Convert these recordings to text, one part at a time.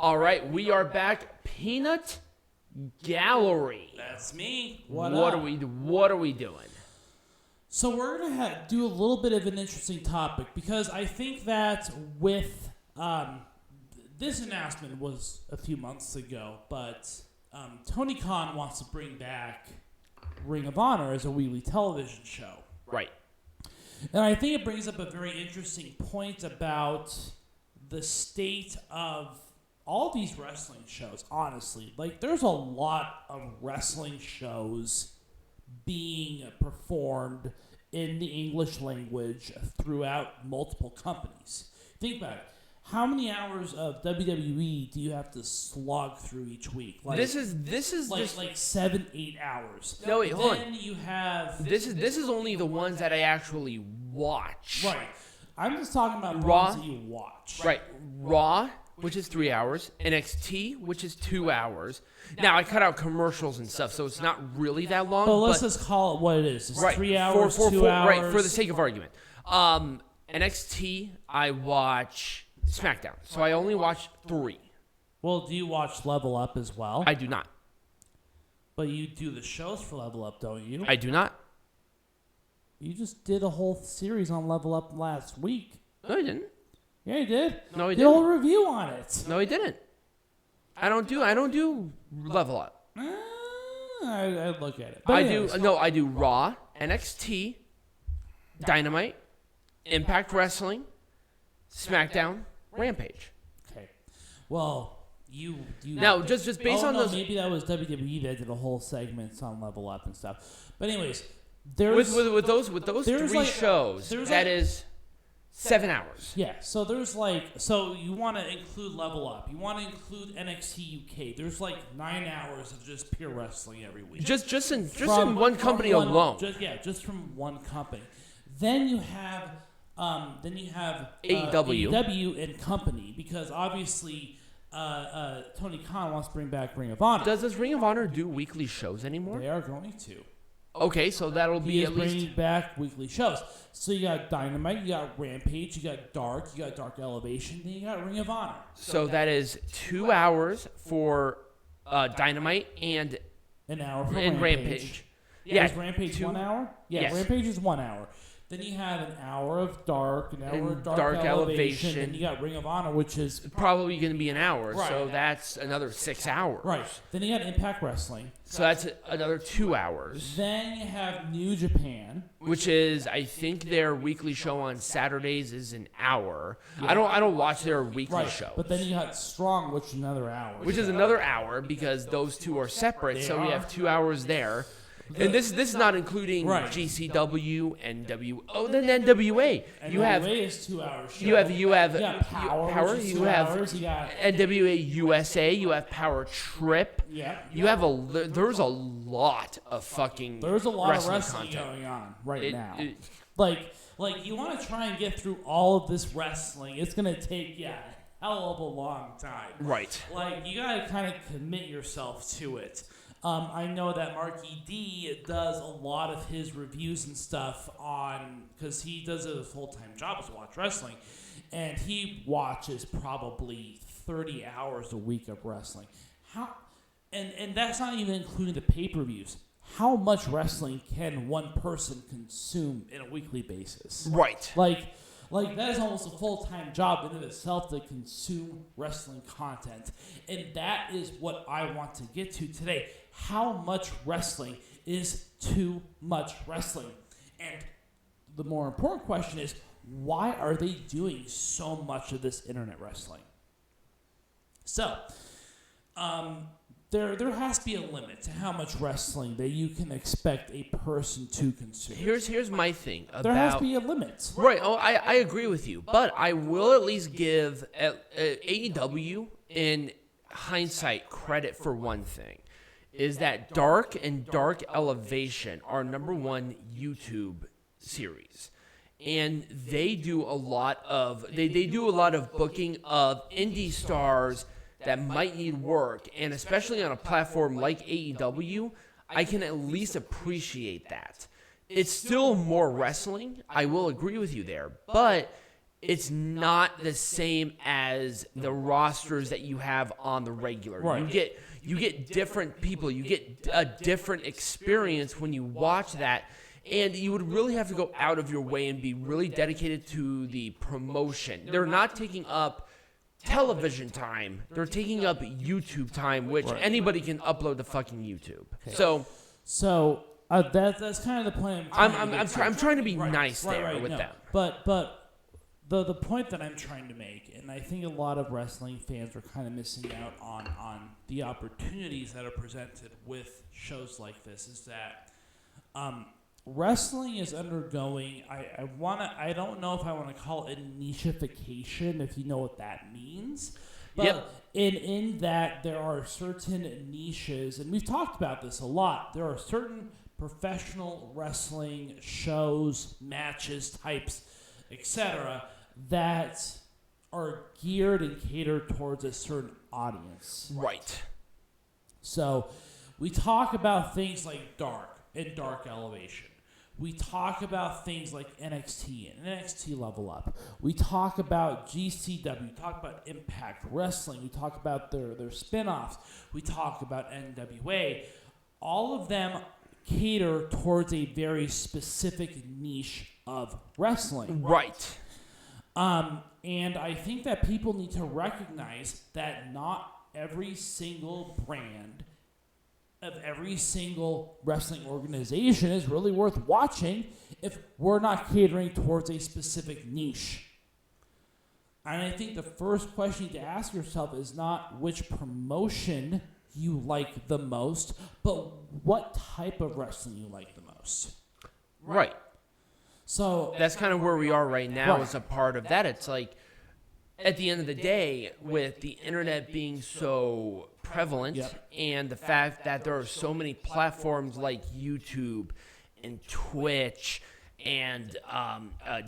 All right, we are back. Peanut Gallery. That's me. What are we doing? So we're going to do a little bit of an interesting topic because I think that with this announcement was a few months ago, but Tony Khan wants to bring back Ring of Honor as a weekly television show. Right. And I think it brings up a very interesting point about the state of all these wrestling shows, honestly. Like, there's a lot of wrestling shows being performed in the English language throughout multiple companies. Think about it. How many hours of WWE do you have to slog through each week? Like, This is like just 7-8 hours. No, wait, hold on. Then you have This is only the ones that I actually watch. right. I'm just talking about the Raw. ones that you watch. Right. Raw, which is 3 hours. NXT, which is 2 hours. Now I cut out commercials and stuff, so it's not really that long. But let's just call it what it is. It's right, 3 hours, 2 hours. Right, for the sake of argument. NXT, I watch SmackDown, so I only watch 3. Well, do you watch Level Up as well? I do not. But you do the shows for Level Up, don't you? I do not. You just did a whole series on Level Up last week. No, I didn't. Yeah, you did. No, I did didn't. a whole review on it. No, I didn't. I don't do Level Up. I'd look at it. But I anyways. do. No, I do Raw, NXT, Dynamite, Impact Wrestling, SmackDown, Rampage. Okay. Well, you Now, just based on those, maybe that was WWE that did a whole segment on Level Up and stuff. But anyways, with there's those there's 3 like- shows, there's that like- is 7 hours. yeah. So there's so you want to include Level Up, you want to include NXT UK. There's 9 hours of just pure wrestling every week. Just in From one company one- alone. Just from one company. Then you have AEW. AEW and company, because obviously Tony Khan wants to bring back Ring of Honor. Does Ring of Honor do weekly shows anymore? They are going to. Okay, so that'll He be is at bringing least. back weekly shows. So you got Dynamite, you got Rampage, you got Dark Elevation, then you got Ring of Honor. So that is 2 hours for Dynamite and An hour for Rampage. Yeah, Yeah, is Rampage 1 hour? Yeah, Yes. Rampage is 1 hour. Then you have an hour of Dark, an hour And of Dark Dark Elevation, Elevation. then you got Ring of Honor, which is probably going to be an hour. Right. So that's another 6 hours. right. Then you got Impact Wrestling. So that's another 2 hours. Then you have New Japan. Which is, I think their weekly show on Saturdays is an hour. I don't watch their weekly Right. show. But then you got Strong, which is another hour. Which is another hour because those two are separate. They So we are. have 2 hours there. And this is not including Right. GCW, then NWA. You have NWA is 2 hours. you have You got Power, which is you 2 have hours. You got NWA USA, you have Power Trip. yeah. You have there's a lot of fucking There's a lot of wrestling content going on right now. It- Like you want to try and get through all of this wrestling. It's gonna take a hell of a long time. Right. Like, you gotta kind of commit yourself to it. I know that Marky D does a lot of his reviews and stuff because he does it a full-time job to watch wrestling, and he watches probably 30 hours a week of wrestling. And that's not even including the pay-per-views. How much wrestling can one person consume in a weekly basis? Right. Like that is almost a full-time job in of itself to consume wrestling content. And that is what I want to get to today. How much wrestling is too much wrestling? And the more important question is, why are they doing so much of this internet wrestling? So, there has to be a limit to how much wrestling that you can expect a person to consume. Here's my thing about There has to be a limit. Right. Oh, I agree with you, but I will at least give AEW in hindsight credit for one thing, is that Dark and Dark Elevation are #1 YouTube series, and they do a lot of booking of indie stars that might need work, and especially on a platform like AEW, I can at least appreciate that. It's still more wrestling. I will agree with you there, but it's not the same as the rosters that you have on the regular. Right. You get different people. You get a different experience when you watch that. And you would really have to go out of your way and be really dedicated to the promotion. They're not taking up television time. They're taking up YouTube time, which anybody can upload to fucking YouTube. Okay. So that's kind of the point. I'm trying to be nice there with them. But the point that I'm trying to make, and I think a lot of wrestling fans are kind of missing out on the opportunities that are presented with shows like this, is that wrestling is undergoing, I don't know if I want to call it nicheification, if you know what that means. But in that there are certain niches, and we've talked about this a lot, there are certain professional wrestling shows, matches, types, etc., that are geared and catered towards a certain audience. Right. So we talk about things like Dark and Dark Elevation. We talk about things like NXT and NXT Level Up. We talk about GCW. We talk about Impact Wrestling. We talk about their spin-offs. We talk about NWA. All of them cater towards a very specific niche of wrestling. Right. And I think that people need to recognize that not every single brand of every single wrestling organization is really worth watching if we're not catering towards a specific niche. And I think the first question you need to ask yourself is not which promotion you like the most, but what type of wrestling you like the most. Right. So that's kind of where we are right now as a part of that. It's like, at the end of the day, with the internet being so prevalent and the fact that there are so many platforms like YouTube and Twitch and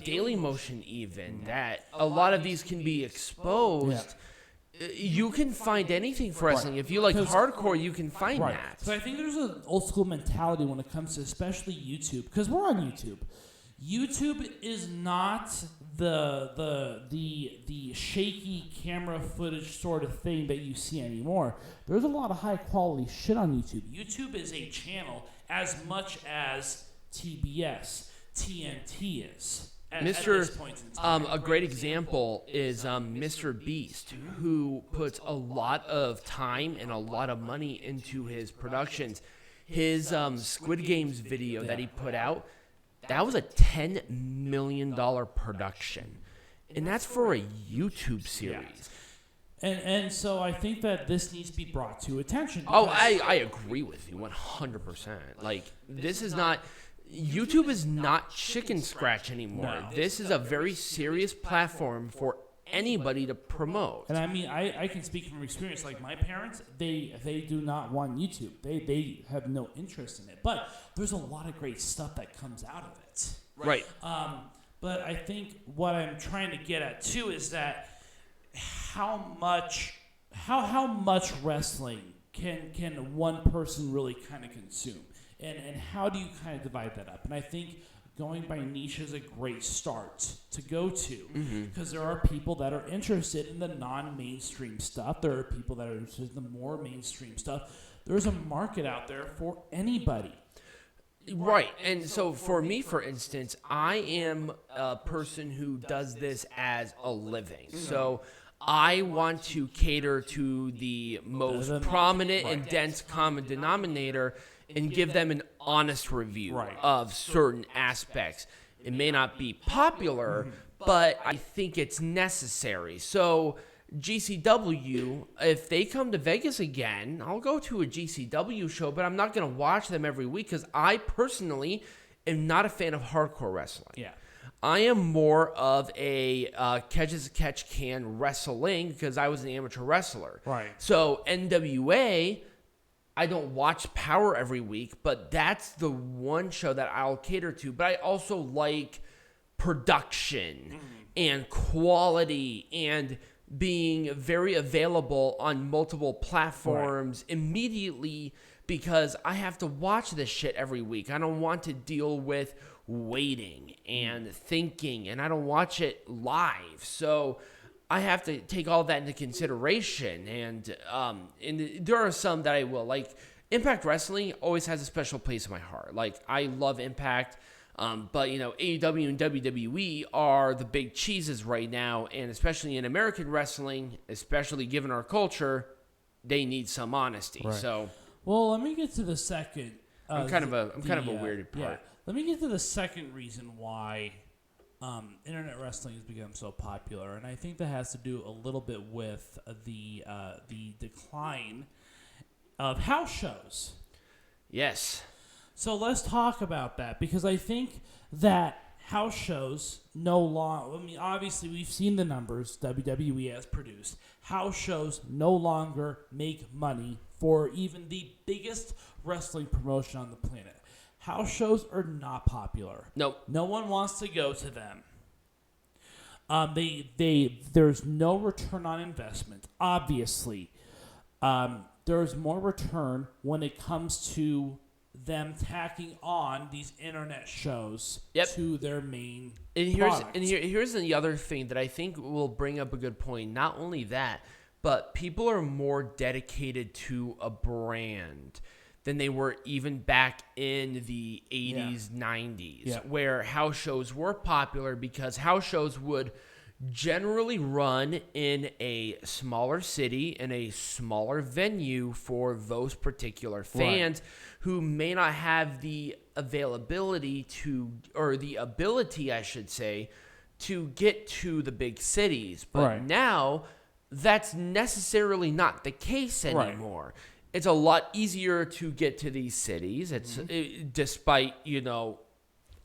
Daily Motion even, that a lot of these can be exposed. You can find anything for wrestling. If you like hardcore, you can find that. So I think there's an old school mentality when it comes to especially YouTube, because we're on YouTube. YouTube is not the shaky camera footage sort of thing that you see anymore. There's a lot of high quality shit on YouTube. YouTube is a channel as much as TBS, TNT is. At this point in time. A great example is Mr. Beast, who puts a lot of time and a lot of money into his productions. His Squid Games video that he put out, that was a $10 million production. And that's for a YouTube series. And so I think that this needs to be brought to attention. Oh, I agree with you 100%. Like, this is not... YouTube is not chicken scratch anymore. No. This is a very serious platform for anybody to promote. And I mean, I can speak from experience. Like my parents, they do not want YouTube. They have no interest in it. But there's a lot of great stuff that comes out of it. Right. But I think what I'm trying to get at too is that how much wrestling can one person really kind of consume? And how do you kind of divide that up? And I think going by niche is a great start to go to, because there are people that are interested in the non-mainstream stuff. There are people that are interested in the more mainstream stuff. There's a market out there for anybody. Right. And so for me, for instance, I am a person who does this as a living. So I want to cater to the most prominent and dense common denominator and give them an honest review of certain aspects. It may not be popular, but I think it's necessary. So GCW, if they come to Vegas again, I'll go to a GCW show, but I'm not going to watch them every week because I personally am not a fan of hardcore wrestling. Yeah. I am more of a catch-as-catch-can wrestling because I was an amateur wrestler. Right. So NWA... I don't watch Power every week, but that's the one show that I'll cater to. But I also like production and quality and being very available on multiple platforms immediately because I have to watch this shit every week. I don't want to deal with waiting and thinking, and I don't watch it live. So I have to take all that into consideration. And there are some that I will. Like, Impact Wrestling always has a special place in my heart. Like, I love Impact. But, AEW and WWE are the big cheeses right now, and especially in American wrestling, especially given our culture, they need some honesty. Right. So, well, let me get to the second. I'm kind of a weird part. Yeah. Let me get to the second reason why internet wrestling has become so popular, and I think that has to do a little bit with the decline of house shows. Yes. So let's talk about that, because I think that house shows no longer, obviously we've seen the numbers WWE has produced. House shows no longer make money for even the biggest wrestling promotion on the planet. House shows are not popular. Nope. No one wants to go to them. There's no return on investment. Obviously, there's more return when it comes to them tacking on these internet shows to their main product. Here's the other thing that I think will bring up a good point. Not only that, but people are more dedicated to a brand than they were even back in the 80s, 90s, where house shows were popular because house shows would generally run in a smaller city, in a smaller venue for those particular fans who may not have the availability or the ability, I should say, to get to the big cities. But now, that's necessarily not the case anymore. It's a lot easier to get to these cities. It's despite,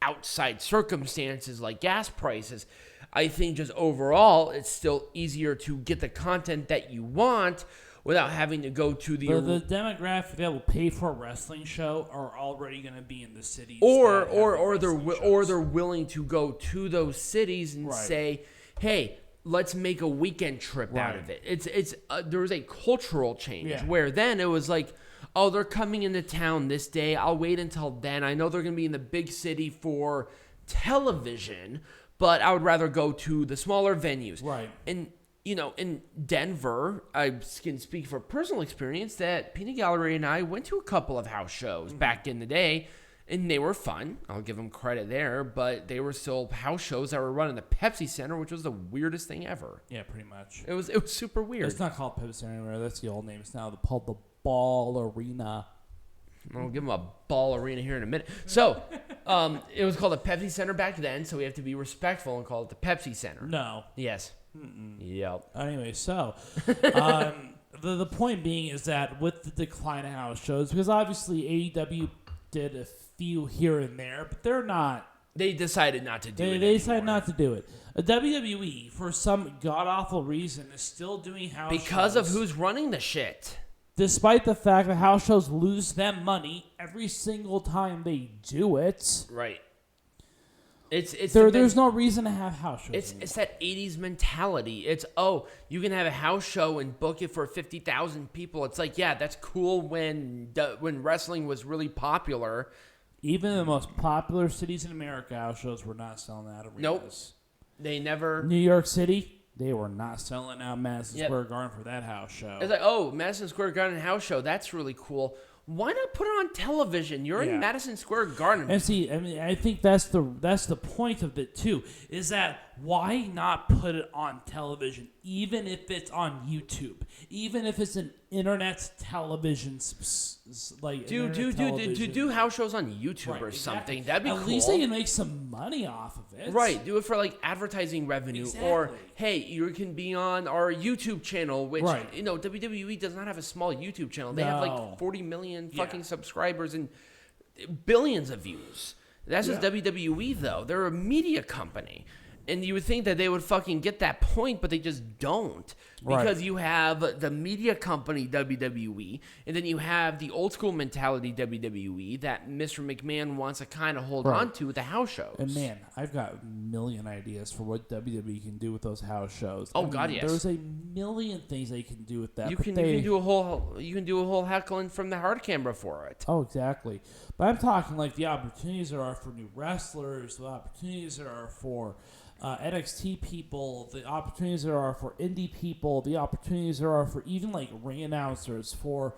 outside circumstances like gas prices. I think just overall, it's still easier to get the content that you want without having to go to the demographic that will pay for a wrestling show are already going to be in the cities, or they're willing to go to those cities and say, hey, let's make a weekend trip out of it. It's there was a cultural change where then it was like, oh, they're coming into town this day. I'll wait until then. I know they're going to be in the big city for television, but I would rather go to the smaller venues. Right. And, in Denver, I can speak for personal experience that Peanut Gallery and I went to a couple of house shows back in the day, and they were fun. I'll give them credit there, but they were still house shows that were run in the Pepsi Center, which was the weirdest thing ever. Yeah, pretty much. It was super weird. It's not called Pepsi Center anymore. That's the old name. It's now called the Ball Arena. I'll give them a Ball Arena here in a minute. So, it was called the Pepsi Center back then, so we have to be respectful and call it the Pepsi Center. No. Yes. Yep. Anyway, so the point being is that with the decline of house shows, because obviously AEW did a few here and there, but they're not. They decided not to do it. They decided not to do it. WWE, for some god awful reason, is still doing house shows because of who's running the shit. Despite the fact that house shows lose them money every single time they do it. Right. There's no reason to have house shows. It's that 80s mentality. It's, you can have a house show and book it for 50,000 people. It's like, yeah, that's cool when wrestling was really popular. Even the most popular cities in America, house shows were not selling out arenas. Nope. They never. New York City, they were not selling out Madison Square Garden for that house show. It's like, Madison Square Garden house show. That's really cool. Why not put it on television? You're in Madison Square Garden. And see, I think that's the point of it too. Is that why not put it on television, even if it's on YouTube, even if it's an internet television, like do house shows on YouTube or something. That'd be cool. At least they can make some money off of it. Right. Do it for like advertising revenue, or hey, you can be on our YouTube channel, which WWE does not have a small YouTube channel. They have like 40 million fucking subscribers and billions of views. That's just WWE though. They're a media company. And you would think that they would fucking get that point, but they just don't. Because you have the media company WWE, and then you have the old school mentality WWE that Mr. McMahon wants to kind of hold on to with the house shows. And man, I've got a million ideas for what WWE can do with those house shows. Oh, God, yes. There's a million things they can do with that. You can do a whole heckling from the hard camera for it. Oh, exactly. But I'm talking like the opportunities there are for new wrestlers, the opportunities there are for NXT people, the opportunities there are for indie people, the opportunities there are for even like ring announcers, for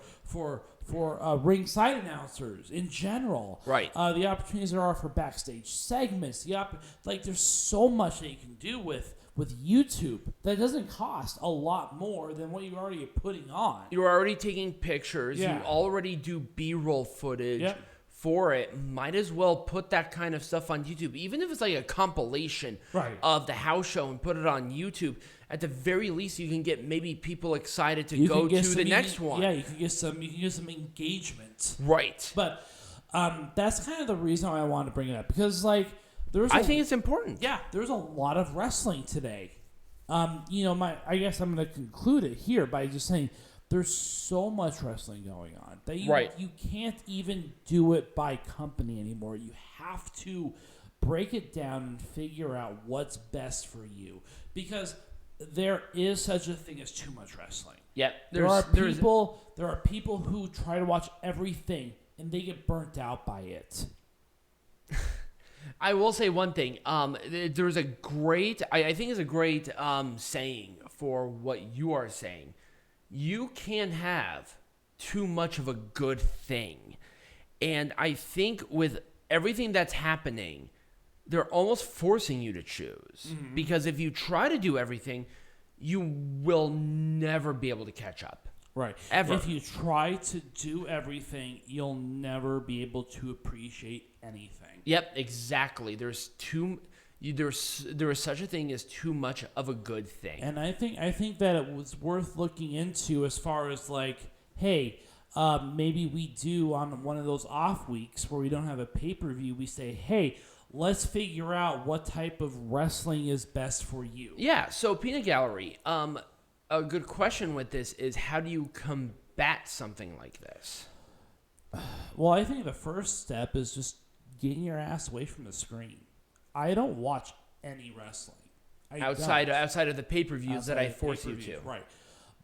ringside announcers in general. Right. The opportunities there are for backstage segments. There's so much that you can do with YouTube that doesn't cost a lot more than what you already are putting on. You're already taking pictures. Yeah. You already do B-roll footage. Yep. For it, might as well put that kind of stuff on YouTube, even if it's like a compilation of the house show and put it on YouTube. At the very least, you can get maybe people excited to go to the next one. Yeah, you can get some engagement. Right. But that's kind of the reason why I wanted to bring it up, because like I think it's important. Yeah, there's a lot of wrestling today. I guess I'm going to conclude it here by just saying there's so much wrestling going on that you can't even do it by company anymore. You have to break it down and figure out what's best for you, because there is such a thing as too much wrestling. Yep. There are people who try to watch everything and they get burnt out by it. I will say one thing. There's a great, I think it's a great saying for what you are saying. You can't have too much of a good thing. And I think with everything that's happening, they're almost forcing you to choose. Mm-hmm. Because if you try to do everything, you will never be able to catch up. Right. Ever. If you try to do everything, you'll never be able to appreciate anything. Yep, exactly. There is such a thing as too much of a good thing. And I think that it was worth looking into as far as like, hey, maybe we do on one of those off weeks where we don't have a pay-per-view, we say, hey, let's figure out what type of wrestling is best for you. Yeah, so Peanut Gallery, a good question with this is, how do you combat something like this? Well, I think the first step is just getting your ass away from the screen. I don't watch any wrestling. Outside of the pay-per-views that I force you to. Right.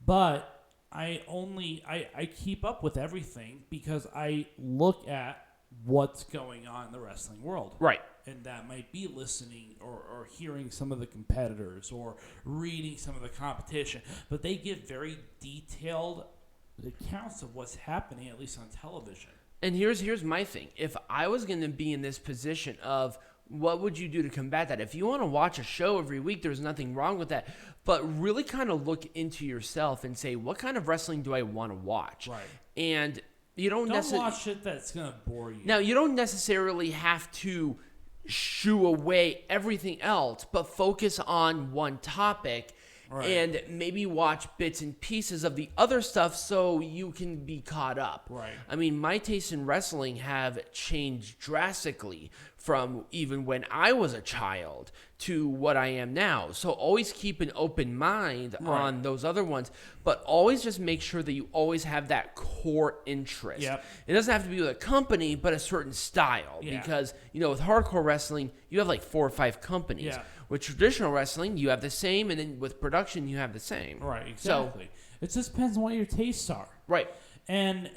But I keep up with everything because I look at what's going on in the wrestling world. Right. And that might be listening or hearing some of the competitors or reading some of the competition. But they give very detailed accounts of what's happening, at least on television. And here's my thing. If I was going to be in this position of what would you do to combat that? If you want to watch a show every week, there's nothing wrong with that. But really kind of look into yourself and say, what kind of wrestling do I want to watch? Right. And you don't watch shit that's going to bore you. Now, you don't necessarily have to shoo away everything else, but focus on one topic. Right. And maybe watch bits and pieces of the other stuff so you can be caught up. Right. I mean, my tastes in wrestling have changed drastically from even when I was a child to what I am now. So always keep an open mind on those other ones, but always just make sure that you always have that core interest. Yep. It doesn't have to be with a company, but a certain style. Yeah. Because, with hardcore wrestling, you have like 4 or 5 companies. Yeah. With traditional wrestling, you have the same, and then with production, you have the same. Right, exactly. So, it just depends on what your tastes are. Right. And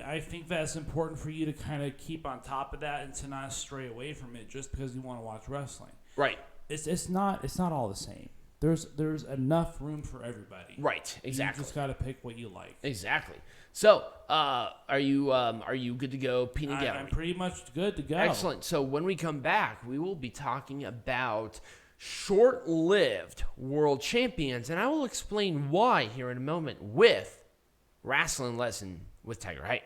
I think that's important for you to kind of keep on top of that and to not stray away from it just because you want to watch wrestling. Right. It's not all the same. There's enough room for everybody. Right. Exactly. You just got to pick what you like. Exactly. So, are you good to go, Peanut Gallery? I'm pretty much good to go. Excellent. So when we come back, we will be talking about short-lived world champions, and I will explain why here in a moment with Wrestling Lesson with Tiger Height.